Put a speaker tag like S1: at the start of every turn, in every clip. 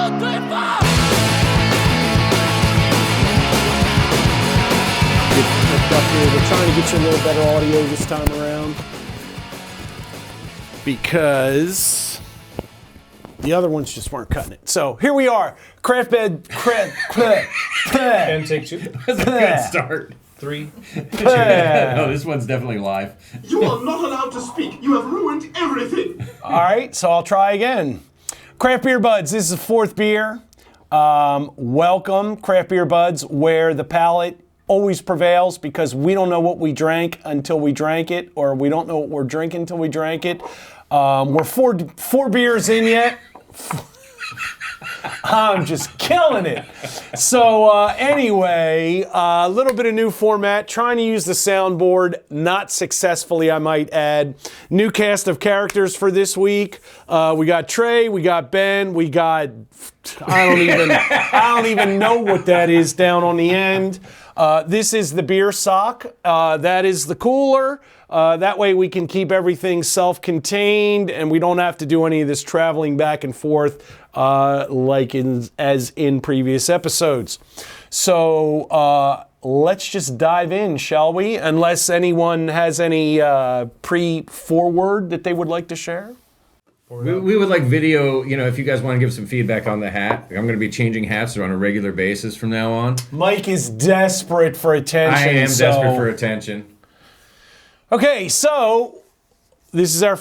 S1: We're trying to get you a little better audio this time around because the other ones just weren't cutting it. So here we are, and
S2: take two.
S3: That's a good start.
S2: 3.
S3: No, this one's definitely live.
S4: You are not allowed to speak. You have ruined everything.
S1: All right, so I'll try again. Craft Beer Budz, this is the 4th beer. Welcome, Craft Beer Budz, where the palate always prevails because we don't know what we drank until we drank it, or we don't know what we're drinking until we drank it. We're four beers in yet. I'm just killing it. So anyway, a little bit of new format, trying to use the soundboard, not successfully, I might add. New cast of characters for this week. We got Trey, we got Ben, we got, I don't even know what that is down on the end. This is the beer sock. That is the cooler. That way we can keep everything self-contained and we don't have to do any of this traveling back and forth as in previous episodes. So let's just dive in, shall we? Unless anyone has any pre-forward that they would like to share.
S3: We would like video, if you guys want to give some feedback on the hat. I'm going to be changing hats on a regular basis from now on.
S1: Mike is desperate for attention.
S3: I am desperate for attention.
S1: Okay, so this is our...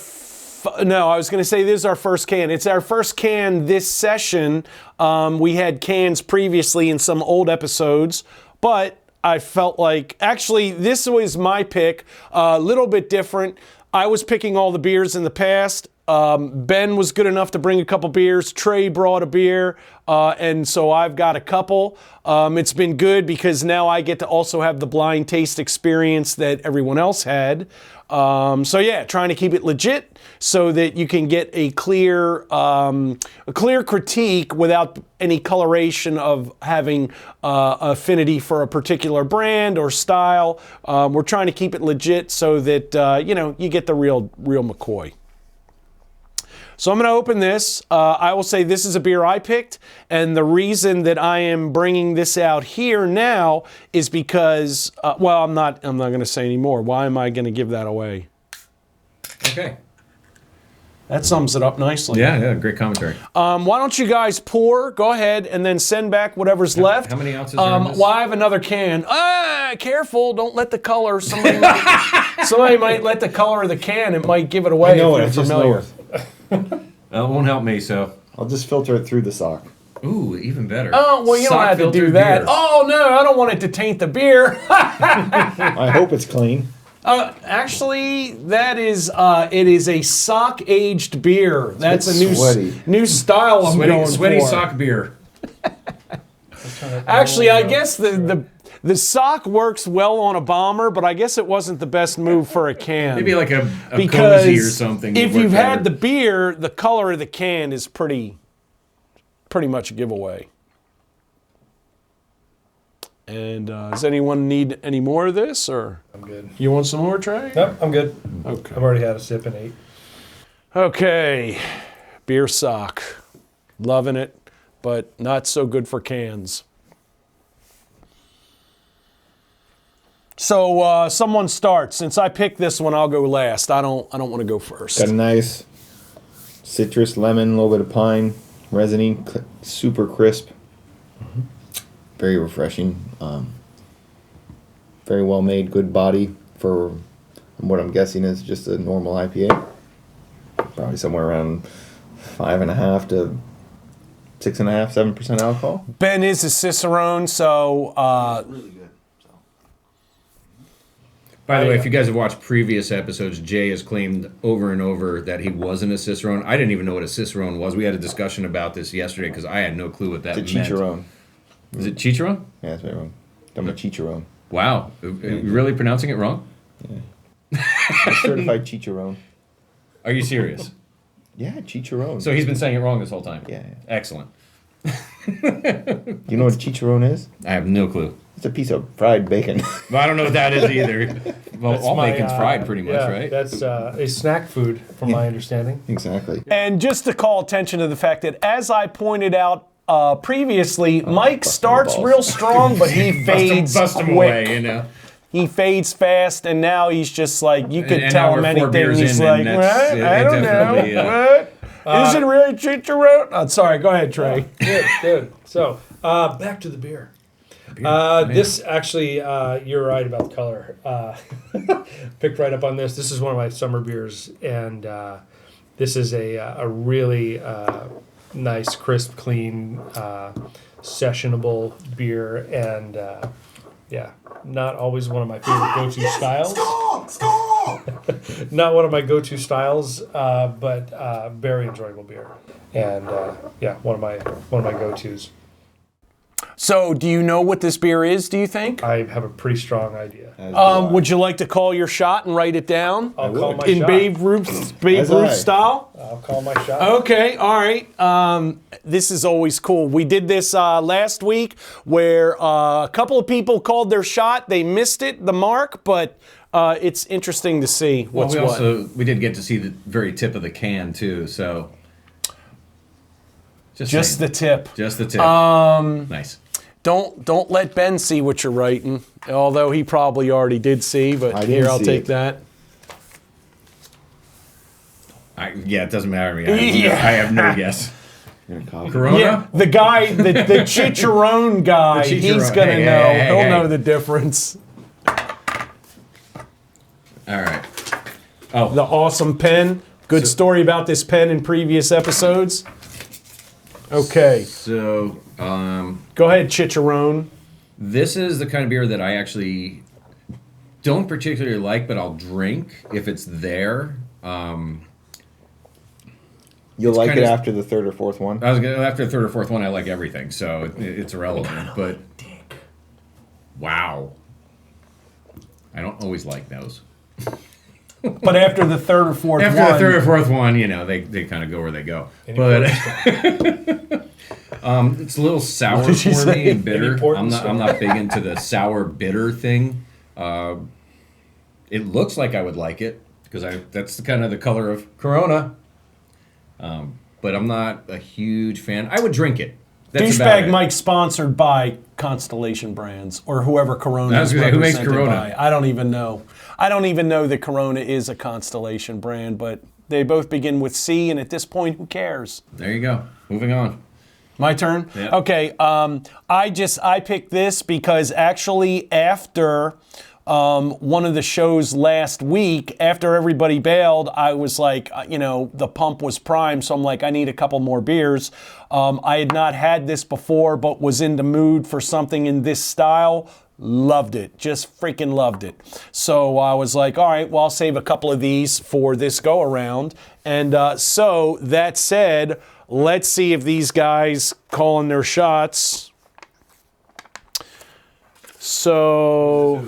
S1: I was going to say this is our first can. It's our first can this session. We had cans previously in some old episodes, but I felt like... Actually, this was my pick. A little bit different. I was picking all the beers in the past. Ben was good enough to bring a couple beers. Trey brought a beer, and so I've got a couple. It's been good because now I get to also have the blind taste experience that everyone else had. So yeah, trying to keep it legit so that you can get a clear critique without any coloration of having affinity for a particular brand or style. We're trying to keep it legit so that you get the real McCoy. So I'm going to open this. I will say this is a beer I picked, and the reason that I am bringing this out here now is because, I'm not going to say any more. Why am I going to give that away?
S3: Okay.
S1: That sums it up nicely.
S3: Yeah, great commentary.
S1: Why don't you guys pour? Go ahead and then send back whatever's left.
S3: How many ounces are in this?
S1: Well, I have another can. Careful! Don't let the color. Somebody might let the color of the can. It might give it away.
S2: I know
S1: if you're familiar.
S3: That won't help me, so.
S2: I'll just filter it through the sock.
S3: Ooh, even better.
S1: Oh, well, you don't have to do that. Beer. Oh, no, I don't want it to taint the beer.
S2: I hope it's clean.
S1: Actually, that is, it is a sock-aged beer. That's a new style I'm going for.
S3: Sweaty sock beer.
S1: Actually, I guess the sock works well on a bomber, but I guess it wasn't the best move for a can.
S3: Maybe like a cozy or something.
S1: If you've had the beer, the color of the can is pretty much a giveaway. And does anyone need any more of this, or?
S2: I'm good.
S1: You want some more, Trey?
S2: Nope, I'm good.
S1: Okay.
S2: I've already had a sip and ate.
S1: Okay, beer sock. Loving it, but not so good for cans. So someone starts. Since I picked this one, I'll go last. I don't want to go first.
S2: Got a nice citrus, lemon, a little bit of pine, resiny, super crisp. Mm-hmm. Very refreshing. Very well made, good body for what I'm guessing is just a normal IPA. Probably somewhere around 5.5 to 6.5, 7% alcohol.
S1: Ben is a Cicerone, so
S4: Really good.
S3: By the way, if you guys have watched previous episodes, Jay has claimed over and over that he wasn't a Cicerone. I didn't even know what a Cicerone was. We had a discussion about this yesterday because I had no clue what that meant.
S2: It's a chicharron.
S3: Is it chicharron?
S2: Yeah, that's right wrong. I'm a chicharron.
S3: Wow. Are you really pronouncing it wrong?
S2: Yeah. A certified chicharron.
S3: Are you serious?
S2: Yeah, chicharron.
S3: So he's been saying it wrong this whole time?
S2: Yeah.
S3: Excellent.
S2: You know what a chicharron is?
S3: I have no clue.
S2: It's a piece of fried bacon.
S3: Well, I don't know what that is either. Well, all bacon's fried pretty much, right?
S5: That's a snack food, from my understanding.
S2: Exactly.
S1: And just to call attention to the fact that, as I pointed out previously, Mike
S2: busting
S1: starts
S2: balls.
S1: real strong, but he fades
S3: bust him
S1: quick.
S3: away, you know.
S1: He fades fast, and now he's just like, you could
S3: And
S1: tell
S3: now
S1: him
S3: we're 4
S1: anything.
S3: beers
S1: He's
S3: in,
S1: like,
S3: and
S1: what?
S3: that's-
S1: I
S3: it
S1: don't know.
S3: definitely,
S1: What? Is it really chicharron? Oh, sorry, go ahead, Trey.
S5: Good. So, back to the beer. This actually, you're right about the color. Picked right up on this. This is one of my summer beers, and this is a really nice, crisp, clean, sessionable beer, and yeah, not always one of my favorite go-to styles.
S4: Score!
S5: Not one of my go-to styles, but very enjoyable beer, and yeah, one of my go-tos.
S1: So, do you know what this beer is, do you think?
S5: I have a pretty strong idea.
S1: Would you like to call your shot and write it down?
S5: I'll call my
S1: In
S5: shot.
S1: Babe Ruth
S2: As I.
S1: style?
S5: I'll call my shot.
S1: Okay, all right. This is always cool. We did this last week where a couple of people called their shot. They missed it, the mark, but it's interesting to see what's what.
S3: We did get to see the very tip of the can too, so
S1: Just the
S3: saying.
S1: tip.
S3: Just the tip. Nice.
S1: Don't let Ben see what you're writing, although he probably already did see, but
S2: I
S1: here,
S2: didn't
S1: I'll
S2: see
S1: take
S2: it.
S1: that.
S3: Yeah, it doesn't matter to me. I have no guess. Corona?
S1: Yeah, the guy, the chicharron guy,
S3: The
S1: he's
S3: chicharron.
S1: gonna
S3: Hey,
S1: know.
S3: hey, hey,
S1: He'll
S3: hey.
S1: know the difference.
S3: All right.
S1: The awesome pen. Good story about this pen in previous episodes. Okay,
S3: So,
S1: go ahead, chicharron.
S3: this is the kind of beer that I actually don't particularly like, but I'll drink if it's there.
S2: You'll like it
S3: kinda-
S2: after the third or fourth one.
S3: After the third or fourth one, I like everything, so it's irrelevant. But wow, I don't always like those.
S1: But after the third or fourth
S3: After
S1: one,
S3: the third or fourth one, you know, they kind of go where they go. But it's a little sour
S1: did you
S3: for
S1: say?
S3: me and bitter.
S5: Any port
S3: I'm
S5: in
S3: not.
S5: store?
S3: I'm not big into the sour bitter thing. It looks like I would like it because that's the kind of the color of Corona. But I'm not a huge fan. I would drink it. That's about
S1: Douchebag
S3: it.
S1: Mike sponsored by Constellation Brands or whoever Corona
S3: I
S1: is
S3: was gonna say, who makes
S1: represented
S3: Corona?
S1: by. I don't even know. I don't even know that Corona is a Constellation brand, but they both begin with C, and at this point, who cares?
S3: There you go. Moving on.
S1: My turn?
S3: Yeah.
S1: Okay, I picked this because actually after one of the shows last week, after everybody bailed, I was like, the pump was prime, so I'm like, I need a couple more beers. I had not had this before, but was in the mood for something in this style. Loved it, just freaking loved it. So I was like, all right, well, I'll save a couple of these for this go around. And so that said, let's see if these guys calling their shots. So,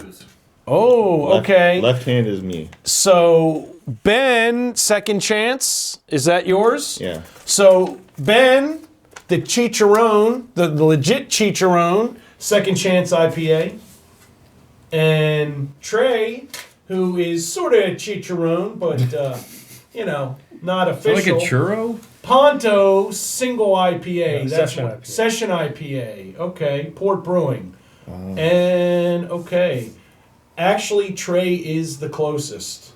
S1: okay.
S2: Left hand is me.
S1: So Ben, second chance. Is that yours?
S2: Yeah.
S1: So Ben, the chicharron, the legit chicharron, second chance IPA. And Trey, who is sort of a chicharron, but not official.
S3: Like a churro?
S1: Ponto single IPA.
S5: Yeah,
S1: That's
S5: session
S1: what,
S5: IPA.
S1: Session IPA. Okay, Port Brewing. And okay, actually Trey is the closest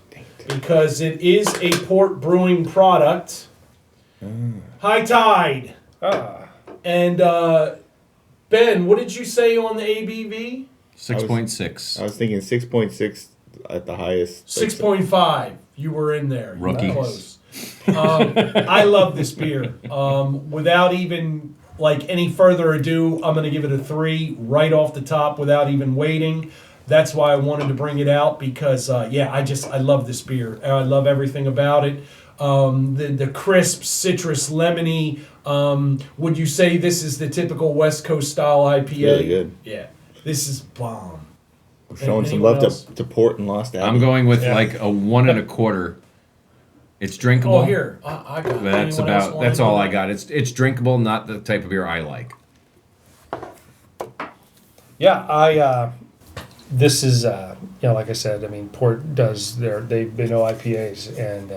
S1: because it is a Port Brewing product. High Tide. And Ben, what did you say on the ABV?
S3: 6.6.
S2: I was thinking 6.6 at the highest.
S1: 6.5. You were in there. You were
S3: Rookie.
S1: close. I love this beer. Without even any further ado, I'm going to give it a 3 right off the top without even waiting. That's why I wanted to bring it out because, I love this beer. I love everything about it. The crisp, citrus, lemony. Would you say this is the typical West Coast style IPA?
S2: Really good.
S1: Yeah. This is bomb.
S2: We're showing some
S1: Anyone
S2: love
S1: else?
S2: to Port and Lost Abbey.
S3: I'm going with like a 1 1/4. It's drinkable.
S1: Oh, here. I got it.
S3: That's
S1: Anyone else
S3: about.
S1: wanna
S3: That's
S1: go?
S3: all I got. It's drinkable, not the type of beer I like.
S5: Yeah, this is, like I said, I mean, Port does they know IPAs, and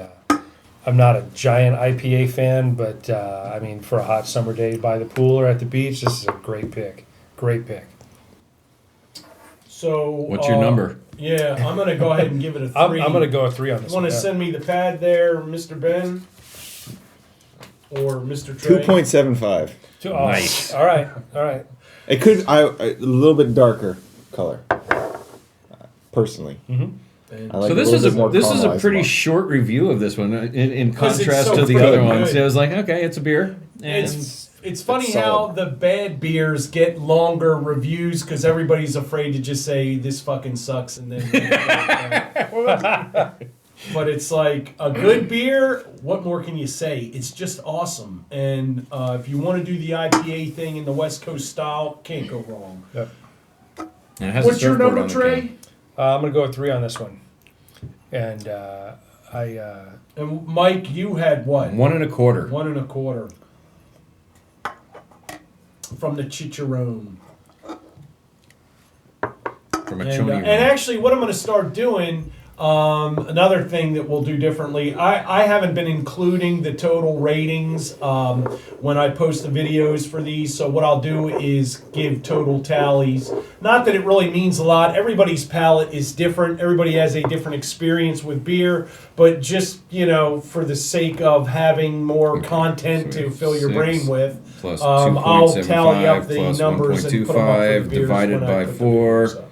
S5: I'm not a giant IPA fan, but I mean, for a hot summer day by the pool or at the beach, this is a great pick. Great pick.
S1: So
S3: What's your number?
S1: Yeah, I'm gonna go ahead and give it a 3.
S5: I'm going to go a 3 on this
S1: Want
S5: one.
S1: to
S5: yeah.
S1: send me the pad there, Mr. Ben, or Mr. Trey?
S2: 2.75.
S3: Nice.
S5: All right.
S2: It could a little bit darker color. Personally, I like
S3: So
S2: a
S3: this
S2: little
S3: is
S2: bit more
S3: a
S2: caramelized
S3: pretty
S2: one.
S3: short review of this one in
S1: 'Cause it's
S3: contrast
S1: so
S3: to the
S1: freaking
S3: other ones.
S1: good.
S3: It was like, okay, it's a beer. And
S1: It's funny
S2: It's
S1: how
S2: solid.
S1: the bad beers get longer reviews because everybody's afraid to just say this fucking sucks and then. But it's like a good beer. What more can you say? It's just awesome. And if you want to do the IPA thing in the West Coast style, can't go wrong.
S5: Yep.
S3: and it has a
S1: What's your
S3: surfboard
S1: number,
S3: on the
S1: Trey?
S3: can.
S5: I'm going to go with 3 on this one. And
S1: And Mike, you had what?
S3: 1 1/4.
S1: 1 1/4. From the Chicharron.
S3: From a
S1: And,
S3: Choni
S1: and
S3: roll.
S1: actually, what I'm going to start doing, another thing that we'll do differently, I haven't been including the total ratings when I post the videos for these. So what I'll do is give total tallies. Not that it really means a lot. Everybody's palate is different. Everybody has a different experience with beer. But just, for the sake of having more content to fill your
S3: 6
S1: brain with,
S3: plus
S1: I'll tally up
S3: 2.75
S1: the
S3: plus
S1: numbers and put them up for the
S3: 1.25
S1: beers
S3: divided
S1: when I
S3: by
S1: put the
S3: 4.
S1: videos up.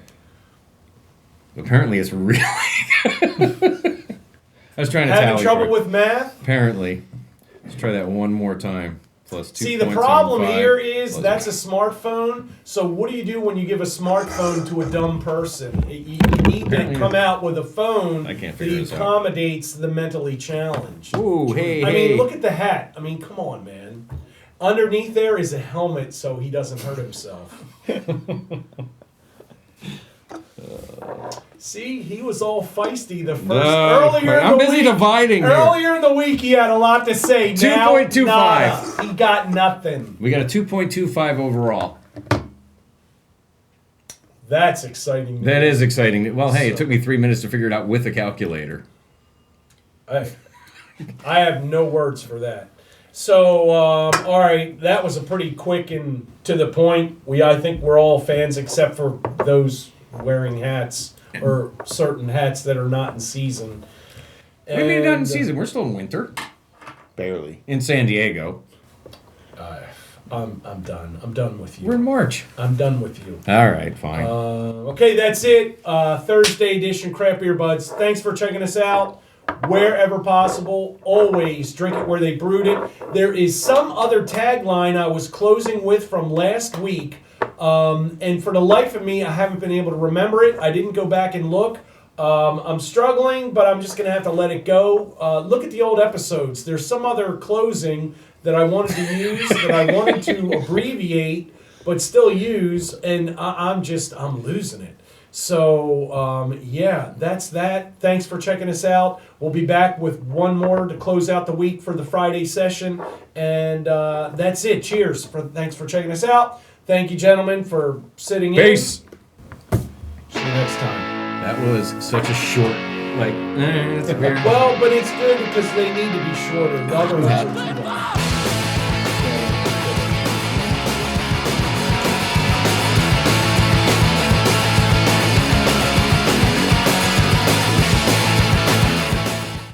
S3: Apparently, it's really. I was trying to
S1: Having
S3: tally.
S1: trouble
S3: for it.
S1: with math?
S3: Apparently, let's try that one more time. Plus 2.
S1: See, the problem here is that's a smartphone. So what do you do when you give a smartphone to a dumb person? You need to
S3: Apparently
S1: come out with a phone
S3: I can't
S1: that
S3: figure this out.
S1: accommodates the mentally challenged.
S3: Ooh, hey,
S1: I
S3: hey.
S1: mean, look at the hat. I mean, come on, man. Underneath there is a helmet so he doesn't hurt himself. See, he was all feisty the first earlier in
S3: I'm
S1: the
S3: busy
S1: week.
S3: dividing here.
S1: Earlier in the week, he had a lot to say. Now,
S3: 2.25.
S1: nada. He got nothing.
S3: We got a 2.25 overall.
S1: That's exciting.
S3: That is exciting. Well, hey, it took me 3 minutes to figure it out with a calculator.
S1: I have no words for that. So, all right, that was a pretty quick and to the point. I think we're all fans except for those wearing hats or certain hats that are not in season.
S3: What do you mean not in
S1: And,
S3: season? We're still in winter.
S2: Barely.
S3: In San Diego.
S1: I'm done. I'm done with
S3: We're
S1: you.
S3: in March.
S1: I'm done with you.
S3: All right, fine.
S1: Okay, that's it. Thursday edition Craft Beer Buds. Thanks for checking us out. Wherever possible, always drink it where they brewed it. There is some other tagline I was closing with from last week, and for the life of me, I haven't been able to remember it. I didn't go back and look. I'm struggling, but I'm just going to have to let it go. Look at the old episodes. There's some other closing that I wanted to use, that I wanted to abbreviate, but still use, and I'm losing it. So, yeah, that's that. Thanks for checking us out. We'll be back with one more to close out the week for the Friday session. And that's it. Cheers. Thanks for checking us out. Thank you, gentlemen, for sitting
S3: Peace.
S1: in. See you next time.
S3: That was such a short, it's a beer.
S1: Well, but it's good because they need to be shorter. The other ones are too long.